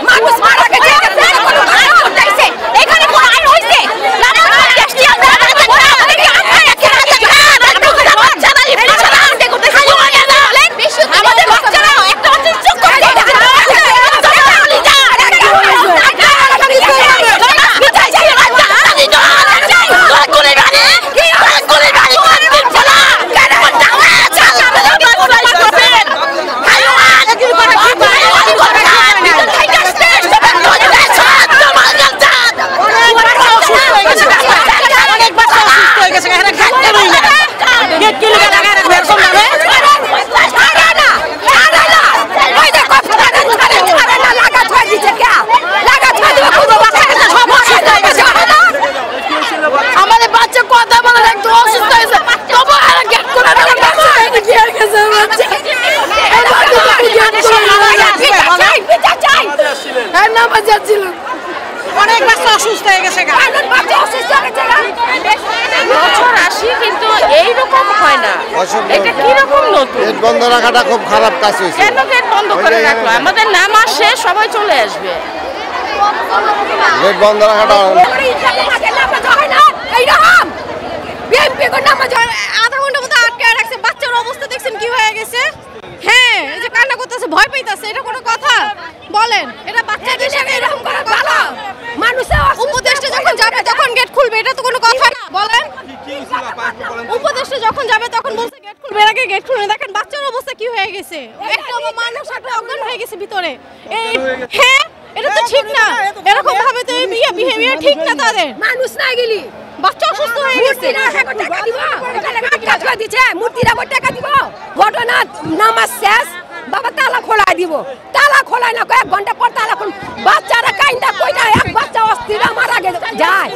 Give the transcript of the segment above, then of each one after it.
মানুষ মারা গেছে এখানে কোন আইন হইছে আমাদের বাচ্চারা একটা চুপ করে অনেক বাচ্চা অসুস্থ হয়ে গেছে বছর আসি কিন্তু এইরকম হয় না। এটা কিরকম নতুন গেট বন্ধ রাখাটা খুব খারাপ কাজ হয়েছে। কেন গেট বন্ধ করে রাখলো? আমাদের নামাজ শেষ সবাই চলে আসবে। গেট বন্ধ রাখাটা আধা ঘন্টা মতো আটকে রাখছে। বাচ্চার অবস্থা দেখছেন কি হয়ে গেছে? হ্যাঁ, এই যে কান্না করতেছে, ভয় পাইতেছে, এটা কোনো কথা বলেন? এটা বাচ্চাদের সাথে এরকম করে কথা? মানুষের উপদেষ্টা যখন যাবে তখন গেট খুলবে, এটা তো কোনো কথা না। বলেন উপদেষ্টা যখন যাবে তখন বলছে গেট খুলবে, এর আগে গেট খুলবে। দেখেন বাচ্চার অবস্থা কি হয়ে গেছে, একটা মানুষ একটা অজ্ঞান হয়ে গেছে ভিতরে। এই হ্যাঁ, এটা তো ঠিক না, এরকম ভাবে তো এই বিহেভিয়ার ঠিক না তাদের। মানুষ না গেলি বাচ্চা অসুস্থ হয়ে গেছে, টাকা দিব, টাকা দিচ্ছে, মূর্তির আবার টাকা দিব। ঘটনা নামাজ শেষ, বাবা তালা খোলাই দিব, তালা খোলাই না, কয়েক ঘন্টা পর তালা খোল। বাচ্চারা কাইন্দা কইটা, এক বাচ্চা অস্থির মারা যায়,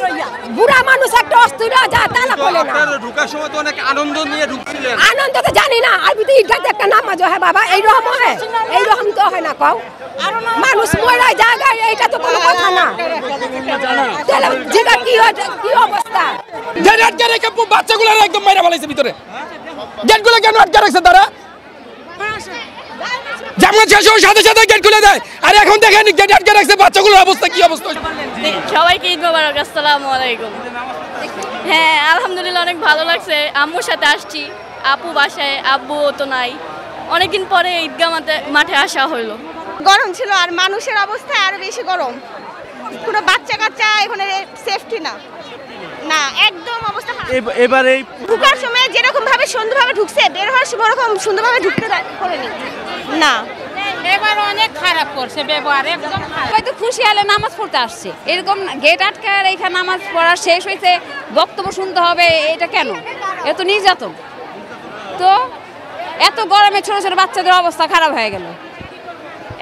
বুড়া মানুষ একটা অস্থির যায়, তালা খোলে না। ঢোকার সময় তো অনেক আনন্দ নিয়ে ঢুকছিলেন। আনন্দ তো জানি না, আর বিতে ইটাতে একটা নামাজ হয় বাবা, এইরকম হয়, এইরকম তো হয় না। কও মানুষ মরে জায়গায়, এইটা তো কোনো কথা না। যেটা কি অবস্থা, গেট আটকে রেখে বাচ্চাগুলো একদম মাইরা ফেলাইছে ভিতরে। গেটগুলো কেন আটকে রাখছে তারা? জামাত শেষ হওয়ার সাথে সাথে গেট খুলে দেয়, আর এখন দেখেন গেট আটকে রাখছে, বাচ্চাগুলোর অবস্থা কি অবস্থা। সবাইকে ঈদ মোবারক, আসসালামু আলাইকুম। হ্যাঁ আলহামদুলিল্লাহ অনেক ভালো লাগছে। আম্মুর সাথে আসছি, আপু বাসায়, আব্বু তো নাই। অনেকদিন পরে ঈদগাহ মাঠে আসা হলো। গরম ছিল আর মানুষের অবস্থা আরো বেশি গরম। কোনো বাচ্চা কাচ্চা এখানে সেফটি না, না একদম অবস্থা খারাপ। এবারে ঢুকার সময় যেরকম ভাবে সুন্দরভাবে ঢুকছে, বের হওয়ার সময় ওরকম সুন্দরভাবে ঢুকতে করেনি না। এবার অনেক খারাপ করছে ব্যবহার, একদম হয়তো খুশি হলে নামাজ পড়তে আসছে, এরকম গেট আটকায় এখানে নামাজ পড়া শেষ হয়েছে, বক্তব্য শুনতে হবে, এটা কেন? এত নির্যাতন। তো এত গরমে ছোট ছোট বাচ্চাদের অবস্থা খারাপ হয়ে গেল।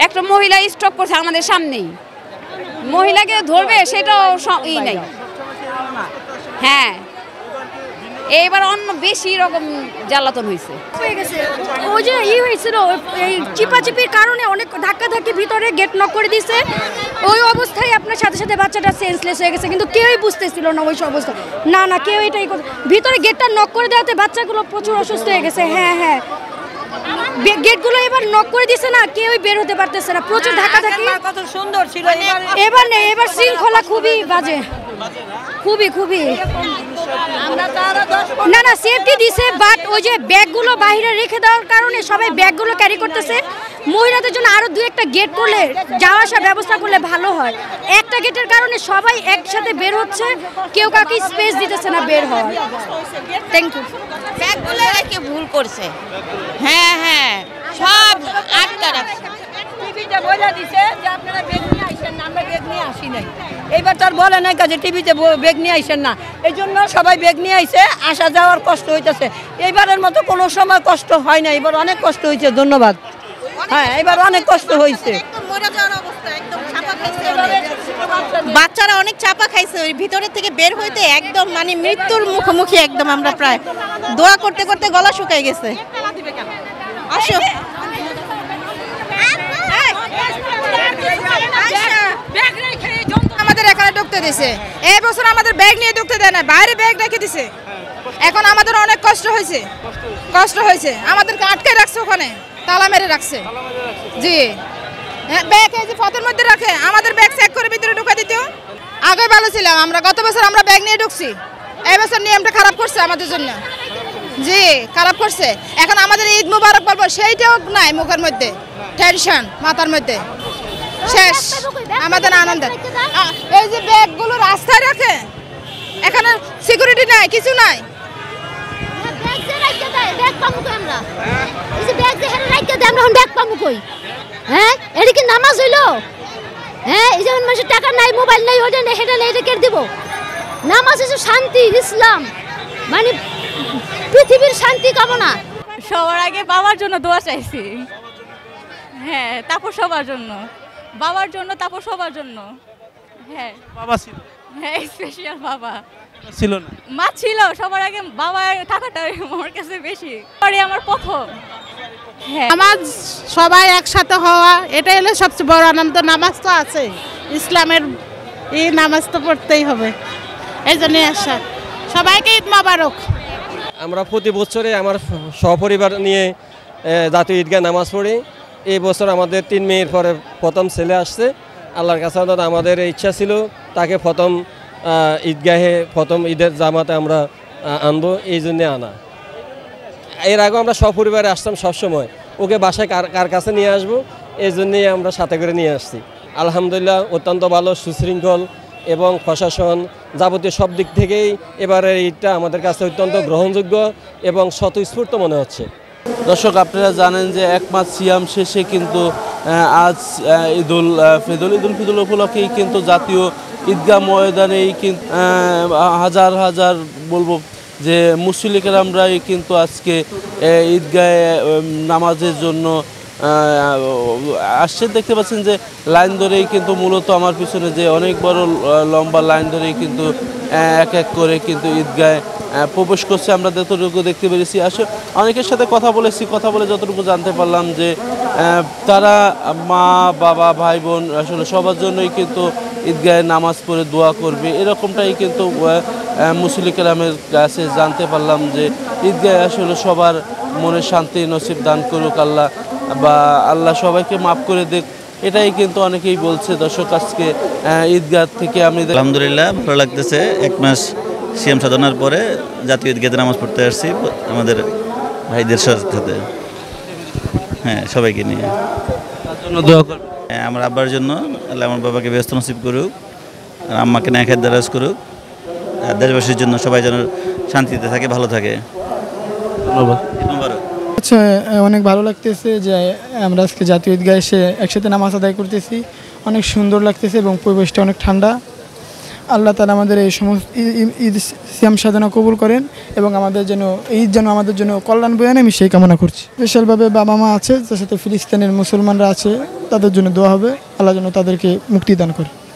একটা মহিলা স্ট্রোক করছে আমাদের সামনেই, মহিলাকে ধরবে সেটাও ই নাই। হ্যাঁ এইবার অন্য বেশি রকম জ্বালাতন হয়েছে। ওই যে হয়েছিল, এই চিপাচিপির কারণে অনেক ধাক্কাধাক্কি, ভিতরে গেট নক করে দিয়েছে। ওই অবস্থায় আপনার সাথে সাথে বাচ্চাটা সেন্সলেস হয়ে গেছে, কিন্তু কেউই বুঝতেছিল না ওই অবস্থা। না কেউ এটাই ভিতরে গেটটা নক করে দেওয়াতে বাচ্চাগুলো প্রচুর অসুস্থ হয়ে গেছে। হ্যাঁ গেটগুলো এবার নক করে দিছে না, কেউই বের হতে পারতেছে না, প্রচুর ধাক্কাধাক্কি। কত সুন্দর ছিল, এবার নেই, এবার শৃঙ্খলা খুবই বাজে, খুবই না সেফটি দিছে, বাট ওই যে ব্যাগগুলো বাইরে রেখে দেওয়ার কারণে সবাই ব্যাগগুলো ক্যারি করতেছে। মহিলাদের জন্য আরো দু একটা গেট করলে, যাওয়া আসার ব্যবস্থা করলে ভালো হয়। একটা গেটের কারণে সবাই একসাথে বের হচ্ছে, কেউ কাউকে স্পেস দিতেছে না বের হওয়ার। Thank you. ব্যাগগুলো রেখে ভুল করছে। হ্যাঁ সব আটকা রাখছে। টিভিতে বলে দিছে যে আপনারা ব্যাগ নিয়ে আইছেন না, আমরা ব্যাগ নিয়ে আসি নাই। এইবার তার বলে নাই কাজে টিভিতে ব্যাগ নিয়ে আইছেন না, এই জন্য সবাই ব্যাগ নিয়ে আইছে, আসা যাওয়ার কষ্ট হইতেছে। এইবারের মতো কোনো সময় কষ্ট হয় না, এবার অনেক কষ্ট হয়েছে। ধন্যবাদ। হ্যাঁ এবার অনেক কষ্ট হয়েছে। বাচ্চারা অনেক চাপা খাইছে, ওই ভিতরের থেকে বের হইতে একদম মানে মৃত্যুর মুখোমুখি একদম। আমরা প্রায় দোয়া করতে করতে গলা শুকাই গেছে। আসো আমাদের এখানে ঢুকতে দিছে, এই বছর আমাদের ব্যাগ নিয়ে ঢুকতে দেয় না, বাইরে ব্যাগ রেখে দিছে। এখন আমাদের অনেক কষ্ট হয়েছে, আমাদেরকে আটকে রাখছে ওখানে। তালা মেরে রাখছে জি ব্যাগ এই যে ফটোর মধ্যে রাখে আমাদের ব্যাগ চেক করে ভিতরে ঢুকা দিত আগে ভালো ছিলাম আমরা গত বছর আমরা ব্যাগ নিয়ে ঢুকছি এই বছর নিয়মটা খারাপ করছে আমাদের জন্য জি খারাপ করছে এখন আমাদের ঈদ মুবারক বলবো সেইটাও নাই মুখের মধ্যে টেনশন মাথার মধ্যে শেষ আমাদের আনন্দ এই যে ব্যাগগুলো রাস্তায় রাখে এখানে সিকিউরিটি নাই কিছু নাই হ্যাঁ এটা কি নামাজ হইলো হ্যাঁ এই যেমন মানুষের টাকা নাই মোবাইল নাই ওটা নেই সেটা নেই এটা কে দিব নামাজ হচ্ছে শান্তি ইসলাম মানে পৃথিবীর শান্তি কামনা সবার আগে বাবার জন্য দোয়া চাইছি হ্যাঁ তারপর সবার জন্য বাবার জন্য তারপর সবার জন্য হ্যাঁ বাবা ছিল হ্যাঁ স্পেশাল বাবা ছিল না মা ছিল সবার আগে বাবার টাকাটা আমার কাছে বেশি পরে আমার প্রথম নামাজ সবাই একসাথে হওয়া এটাই হলো সবচেয়ে বড় আনন্দ নামাজ তো আছে ইসলামের এই নামাজ তো পড়তেই হবে এই জন্যই আসা সবাইকে ঈদ মোবারক আমরা প্রতি বছরে আমার সহপরিবার নিয়ে জাতীয় ঈদগাহ নামাজ পড়ি এই বছর আমাদের 3 মেয়ের পরে প্রথম ছেলে আসছে আল্লাহর কাছে আমাদের ইচ্ছা ছিল তাকে প্রথম ঈদগাহে প্রথম ঈদের জামাতে আমরা আনবো এই জন্যে আনা এর আগে আমরা সপরিবারে আসতাম সবসময় ওকে বাসায় কার কাছে নিয়ে আসবো এই জন্যেই আমরা সাথে করে নিয়ে আসছি আলহামদুলিল্লাহ অত্যন্ত ভালো সুশৃঙ্খল এবং প্রশাসন যাবতীয় সব দিক থেকেই এবারের ঈদটা আমাদের কাছে অত্যন্ত গ্রহণযোগ্য এবং স্বতঃস্ফূর্ত মনে হচ্ছে দর্শক আপনারা জানেন যে এক মাস সিয়াম শেষে কিন্তু আজ ঈদুল ফিতর উপলক্ষেই কিন্তু জাতীয় ঈদগাহ ময়দানেই কিন্তু হাজার হাজার বলবো যে মুসল্লিকেরামরাই কিন্তু আজকে ঈদগাহে নামাজের জন্য আসছে দেখতে পাচ্ছেন যে লাইন ধরেই কিন্তু মূলত আমার পিছনে যে অনেক বড় লম্বা লাইন ধরেই কিন্তু এক এক করে কিন্তু ঈদগাহে প্রবেশ করছে আমরা যতটুকু দেখতে পেরেছি আসলে অনেকের সাথে কথা বলে যতটুকু জানতে পারলাম যে তারা মা বাবা ভাই বোন আসলে সবার জন্যই কিন্তু ঈদগাহে নামাজ পড়ে দোয়া করবে এরকমটাই কিন্তু মুসল্লি কেরামের কাছে জানতে পারলাম যে ঈদগাহে আসলে সবার মনে শান্তি নসিব দান করুক আল্লাহ বা আল্লাহ সবাইকে মাফ করে দেখ এটাই কিন্তু অনেকেই বলছে দর্শক আজকে ঈদগাহ থেকে আমি আলহামদুলিল্লাহ ভালো লাগতেছে এক মাস সিয়াম সাধনার পরে জাতীয় ঈদগাহে নামাজ পড়তে আসছি আমাদের ভাইদের সাথে হ্যাঁ সবাইকে নিয়ে আমার আব্বার জন্য আল্লাহ আমার বাবাকে ব্যস্ত নসিব করুক আর আম্মাকে নেখায় দারাজ করুক আর দেশবাসীর জন্য সবাই যেন শান্তিতে থাকে ভালো থাকে ধন্যবাদ আচ্ছা অনেক ভালো লাগতেছে যে আমরা আজকে জাতীয় ঈদগাহে এসে একসাথে নামাজ আদায় করতেছি অনেক সুন্দর লাগতেছে এবং পরিবেশটা অনেক ঠান্ডা আল্লাহ তাআলা আমাদের এই সমস্ত ঈদ সিয়াম সাধনা কবুল করেন এবং আমাদের যেন আমাদের জন্য কল্যাণ বয়ে আনে আমি সেই কামনা করছি স্পেশালভাবে বাবা মা আছে তার সাথে ফিলিস্তিনের মুসলমানরা আছে তাদের জন্য দোয়া হবে আল্লাহ যেন তাদেরকে মুক্তি দান করে